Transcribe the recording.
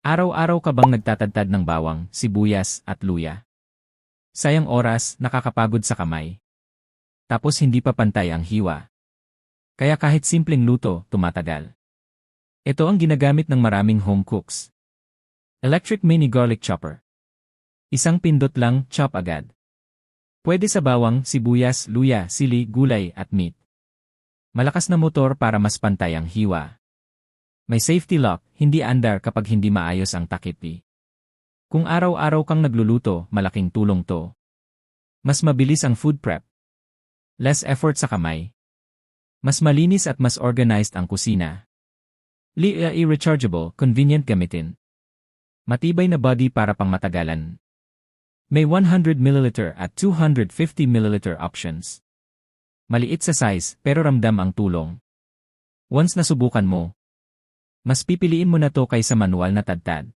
Araw-araw ka bang nagtatadtad ng bawang, sibuyas, at luya? Sayang oras, nakakapagod sa kamay. Tapos hindi pa pantay ang hiwa. Kaya kahit simpleng luto, tumatagal. Ito ang ginagamit ng maraming home cooks. Electric Mini Garlic Chopper. Isang pindot lang, chop agad. Pwede sa bawang, sibuyas, luya, sili, gulay, at meat. Malakas na motor para mas pantay ang hiwa. May safety lock, hindi andar kapag hindi maayos ang takip. Kung araw-araw kang nagluluto, malaking tulong to. Mas mabilis ang food prep. Less effort sa kamay. Mas malinis at mas organized ang kusina. Rechargeable, convenient gamitin. Matibay na body para pang matagalan. May 100ml at 250ml options. Maliit sa size, pero ramdam ang tulong. Once nasubukan mo, mas pipiliin mo na to kaysa manual na tadtad.